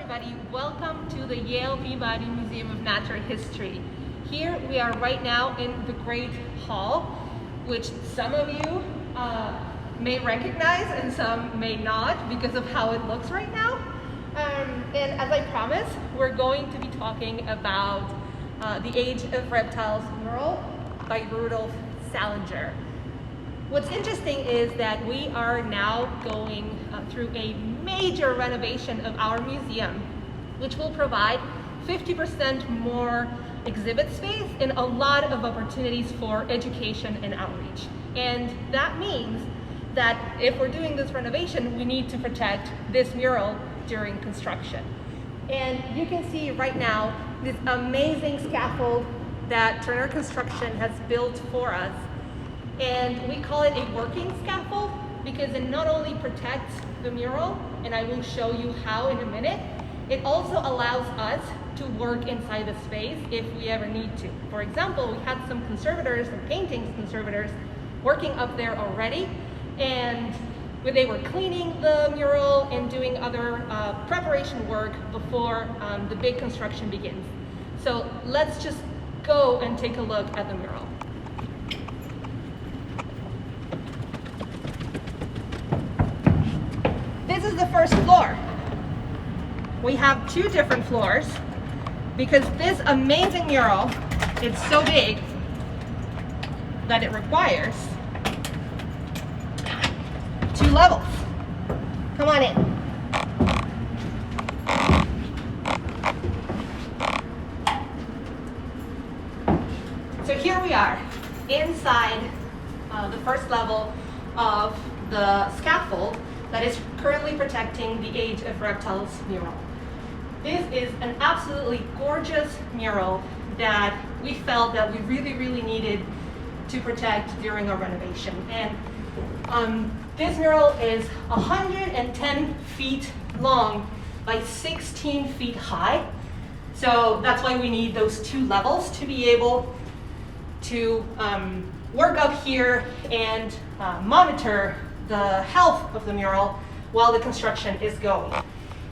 everybody. Welcome to the Yale Peabody Museum of Natural History. Here we are right now in the Great Hall, which some of you may recognize and some may not because of how it looks right now. And as I promised, we're going to be talking about the Age of Reptiles Mural by Rudolph Zallinger. What's interesting is that we are now going through a major renovation of our museum, which will provide 50% more exhibit space and a lot of opportunities for education and outreach. And that means that if we're doing this renovation, we need to protect this mural during construction. And you can see right now this amazing scaffold that Turner Construction has built for us. And we call it a working scaffold because it not only protects the mural, and I will show you how in a minute, it also allows us to work inside the space if we ever need to. For example, we had some conservators, some paintings conservators, working up there already, and they were cleaning the mural and doing other preparation work before the big construction begins. So let's just go and take a look at the mural. This is the first floor. We have two different floors because this amazing mural is so big that it requires two levels. Come on in. So here we are inside the first level of the scaffold that is currently protecting the Age of Reptiles mural. This is an absolutely gorgeous mural that we felt that we really needed to protect during our renovation. And this mural is 110 feet long by 16 feet high. So that's why we need those two levels to be able to work up here and monitor the health of the mural while the construction is going.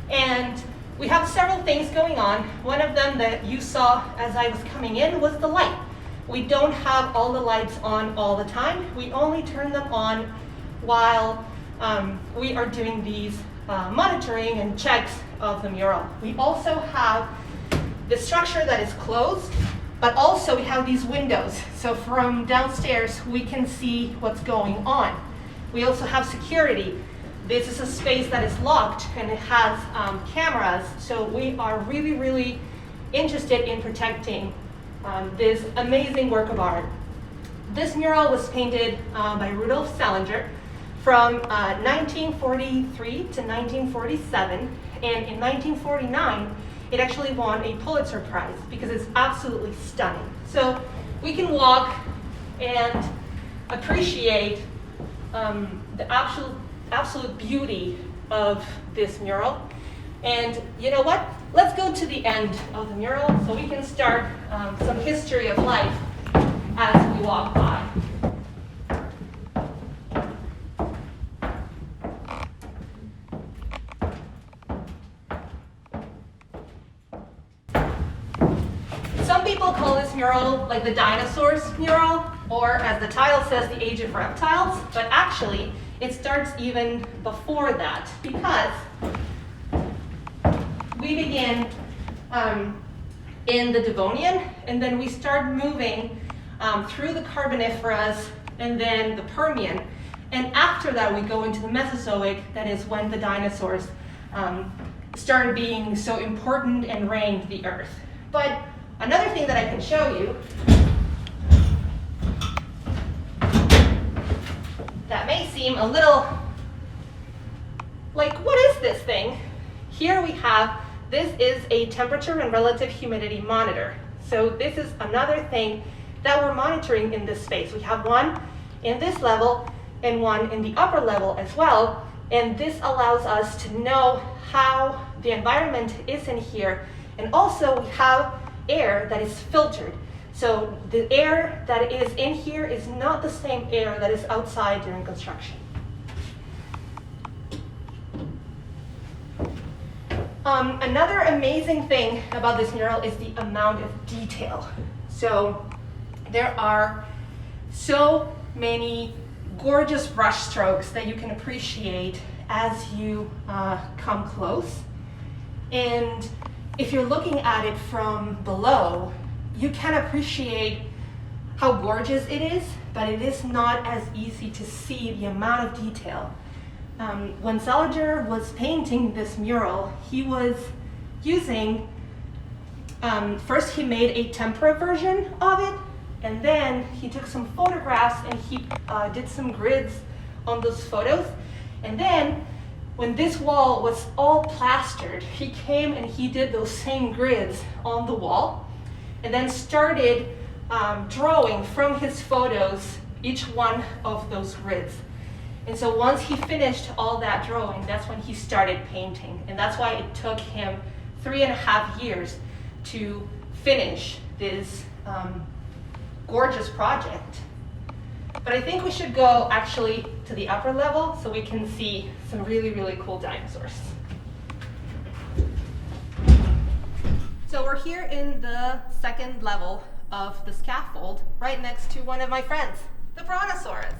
And we have several things going on. One of them that you saw as I was coming in was the light. We don't have all the lights on all the time. We only turn them on while we are doing these monitoring and checks of the mural. We also have the structure that is closed, but also we have these windows. So from downstairs, we can see what's going on. We also have security. This is a space that is locked and it has cameras. So we are really interested in protecting this amazing work of art. This mural was painted by Rudolph Zallinger from 1943 to 1947. And in 1949, it actually won a Pulitzer Prize because it's absolutely stunning. So we can walk and appreciate the absolute beauty of this mural. And you know what? Let's go to the end of the mural so we can start some history of life as we walk by. Some people call this mural like the dinosaurs mural, or as the title says, the Age of Reptiles, but actually it starts even before that because we begin in the Devonian and then we start moving through the Carboniferous and then the Permian, and after that we go into the Mesozoic, that is when the dinosaurs started being so important and reigned the earth. But another thing that I can show you that may seem a little like, what is this thing? Here we have, this is a temperature and relative humidity monitor. So this is another thing that we're monitoring in this space. We have one in this level and one in the upper level as well. And this allows us to know how the environment is in here. And also we have air that is filtered. So the air that is in here is not the same air that is outside during construction. Another amazing thing about this mural is the amount of detail. So there are so many gorgeous brush strokes that you can appreciate as you come close. And if you're looking at it from below, you can appreciate how gorgeous it is, but it is not as easy to see the amount of detail. When Zallinger was painting this mural, he was using, first he made a tempera version of it, and then he took some photographs and he did some grids on those photos. And then when this wall was all plastered, he came and he did those same grids on the wall, and then started drawing from his photos each one of those grids. And so once he finished all that drawing, that's when he started painting. And that's why it took him 3.5 years to finish this gorgeous project. But I think we should go actually to the upper level so we can see some really, really cool dinosaurs. So we're here in the second level of the scaffold, right next to one of my friends, the brontosaurus.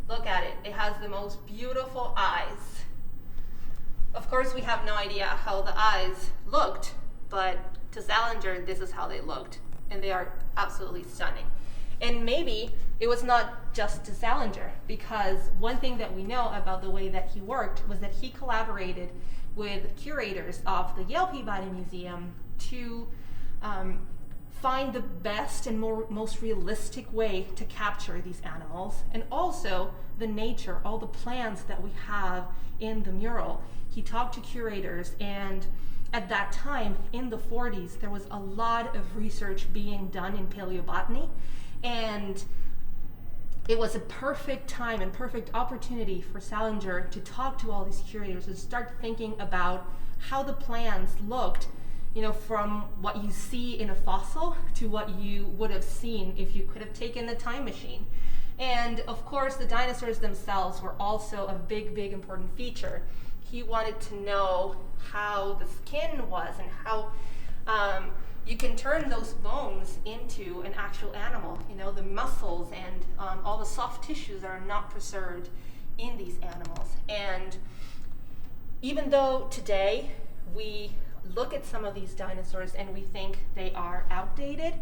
Look at it. It has the most beautiful eyes. Of course, we have no idea how the eyes looked, but to Zallinger, this is how they looked, and they are absolutely stunning. And maybe it was not just to Zallinger, because one thing that we know about the way that he worked was that he collaborated with curators of the Yale Peabody Museum to find the best and most realistic way to capture these animals, and also the nature, all the plants that we have in the mural. He talked to curators, and at that time, in the 40s, there was a lot of research being done in paleobotany, and it was a perfect time and perfect opportunity for Zallinger to talk to all these curators and start thinking about how the plants looked, you know, from what you see in a fossil to what you would have seen if you could have taken the time machine. And of course, the dinosaurs themselves were also a big, big important feature. He wanted to know how the skin was and how you can turn those bones into an actual animal, you know, the muscles and all the soft tissues that are not preserved in these animals. And even though today we look at some of these dinosaurs and we think they are outdated,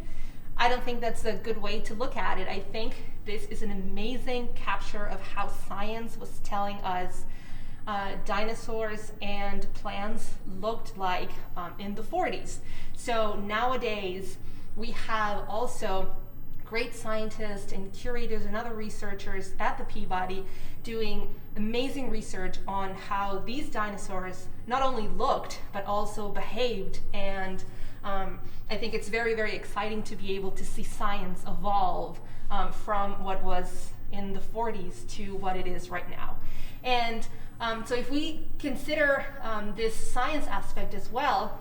I don't think that's a good way to look at it. I think this is an amazing capture of how science was telling us dinosaurs and plants looked like in the 40s. So nowadays, we have also great scientists and curators and other researchers at the Peabody doing amazing research on how these dinosaurs not only looked, but also behaved. And I think it's very, very exciting to be able to see science evolve from what was in the 40s to what it is right now. And so if we consider this science aspect as well,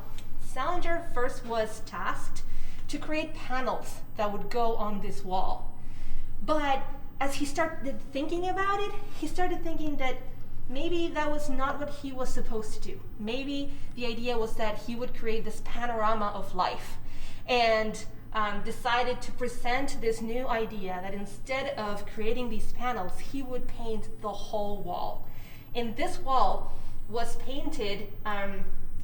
Zallinger first was tasked to create panels that would go on this wall. But as he started thinking about it, he started thinking that maybe that was not what he was supposed to do. Maybe the idea was that he would create this panorama of life, and decided to present this new idea that instead of creating these panels, he would paint the whole wall. And this wall was painted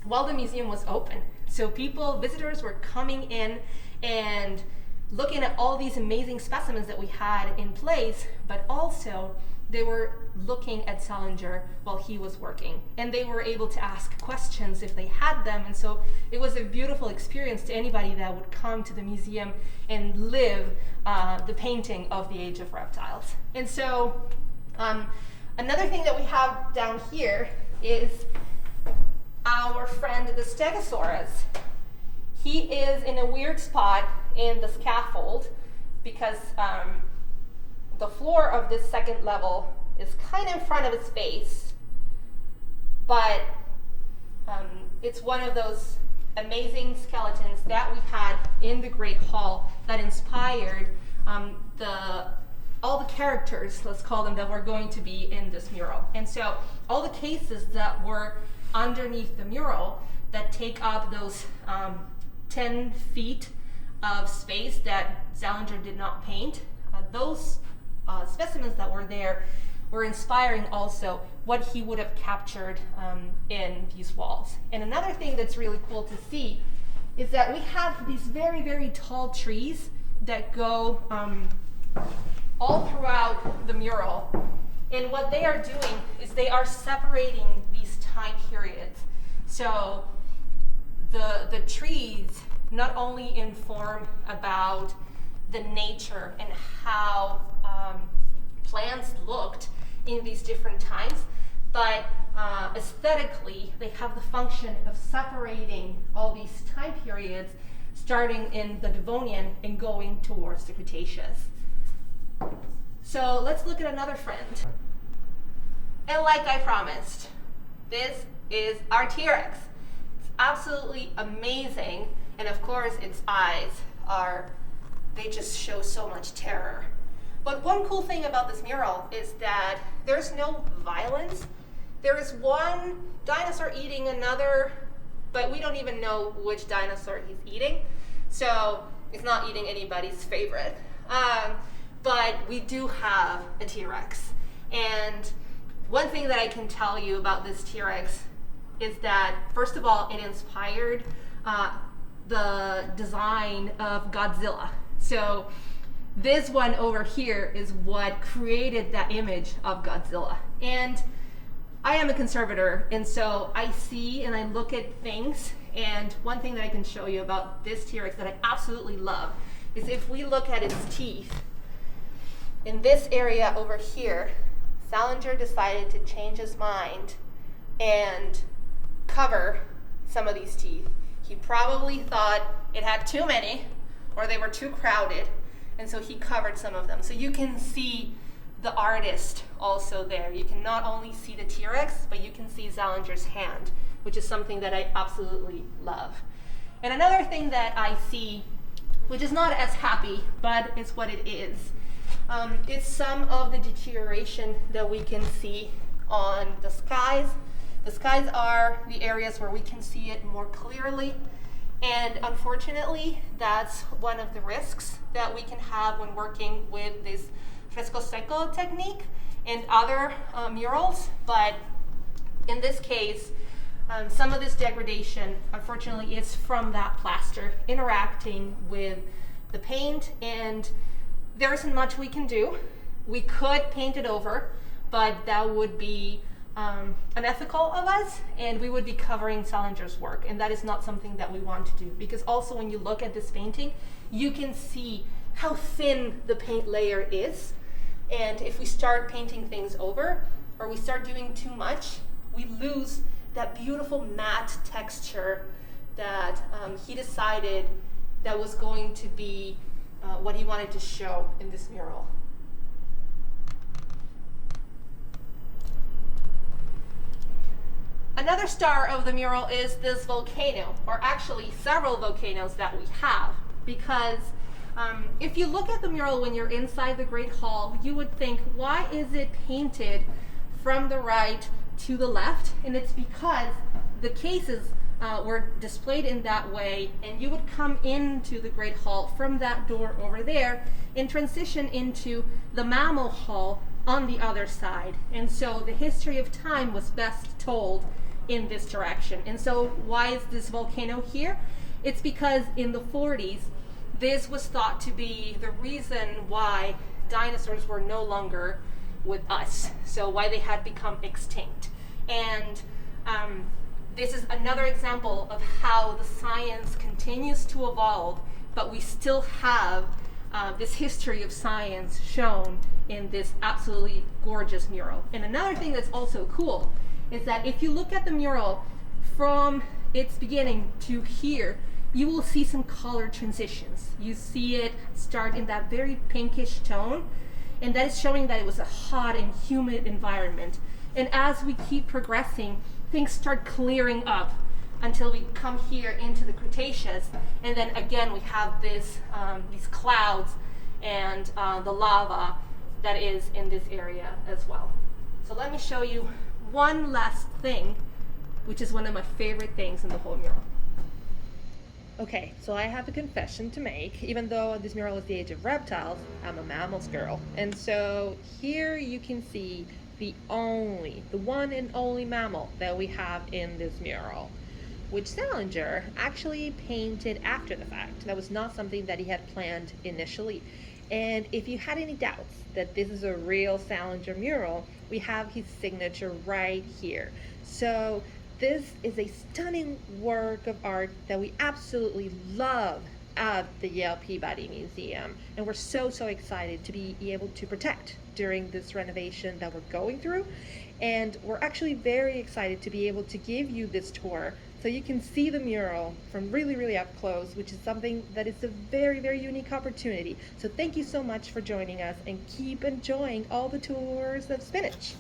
while the museum was open. So visitors were coming in and looking at all these amazing specimens that we had in place, but also they were looking at Zallinger while he was working. And they were able to ask questions if they had them. And so it was a beautiful experience to anybody that would come to the museum and live the painting of the Age of Reptiles. And so another thing that we have down here is our friend the Stegosaurus. He is in a weird spot in the scaffold because the floor of this second level is kind of in front of his face, but it's one of those amazing skeletons that we had in the Great Hall that inspired all the characters, let's call them, that were going to be in this mural. And so all the cases that were underneath the mural, that take up those 10 feet of space that Zallinger did not paint. Those specimens that were there were inspiring also what he would have captured in these walls. And another thing that's really cool to see is that we have these very, very tall trees that go all throughout the mural. And what they are doing is they are separating these time periods. So the trees not only inform about the nature and how plants looked in these different times, but aesthetically, they have the function of separating all these time periods, starting in the Devonian and going towards the Cretaceous. So let's look at another friend. And like I promised, this is our T-Rex. It's absolutely amazing, and of course its eyes they just show so much terror. But one cool thing about this mural is that there's no violence. There is one dinosaur eating another, but we don't even know which dinosaur he's eating. So it's not eating anybody's favorite. But we do have a T-Rex. And one thing that I can tell you about this T-Rex is that, first of all, it inspired the design of Godzilla. So this one over here is what created that image of Godzilla. And I am a conservator, and so I see and I look at things, and one thing that I can show you about this T-Rex that I absolutely love is if we look at its teeth, in this area over here, Zallinger decided to change his mind and cover some of these teeth. He probably thought it had too many or they were too crowded, and so he covered some of them. So you can see the artist also there. You can not only see the T-Rex, but you can see Zallinger's hand, which is something that I absolutely love. And another thing that I see, which is not as happy, but it's what it is some of the deterioration that we can see on the skies. The skies are the areas where we can see it more clearly. And unfortunately, that's one of the risks that we can have when working with this fresco seco technique and other murals. But in this case, some of this degradation, unfortunately, is from that plaster interacting with the paint, and there isn't much we can do. We could paint it over, but that would be unethical of us, and we would be covering Zallinger's work, and that is not something that we want to do, because also when you look at this painting, you can see how thin the paint layer is, and if we start painting things over, or we start doing too much, we lose that beautiful matte texture that he decided that was going to be what he wanted to show in this mural. Another star of the mural is this volcano, or actually several volcanoes that we have, because if you look at the mural when you're inside the Great Hall, you would think, why is it painted from the right to the left? And it's because the cases were displayed in that way, and you would come into the Great Hall from that door over there and transition into the Mammal Hall on the other side. And so the history of time was best told in this direction. And so why is this volcano here? It's because in the 40s, this was thought to be the reason why dinosaurs were no longer with us, so why they had become extinct. And this is another example of how the science continues to evolve, but we still have this history of science shown in this absolutely gorgeous mural. And another thing that's also cool is that if you look at the mural from its beginning to here, you will see some color transitions. You see it start in that very pinkish tone, and that is showing that it was a hot and humid environment. And as we keep progressing, things start clearing up until we come here into the Cretaceous, and then again we have this, these clouds and the lava that is in this area as well. So let me show you one last thing, which is one of my favorite things in the whole mural. Okay, so I have a confession to make. Even though this mural is the Age of Reptiles, I'm a mammals girl. And so here you can see the one and only mammal that we have in this mural, which Zallinger actually painted after the fact. That was not something that he had planned initially. And if you had any doubts that this is a real Zallinger mural, we have his signature right here. So this is a stunning work of art that we absolutely love at the Yale Peabody Museum, and we're so excited to be able to protect during this renovation that we're going through. And we're actually very excited to be able to give you this tour so you can see the mural from really up close, which is something that is a very unique opportunity. So thank you so much for joining us, and keep enjoying all the tours of Spinach.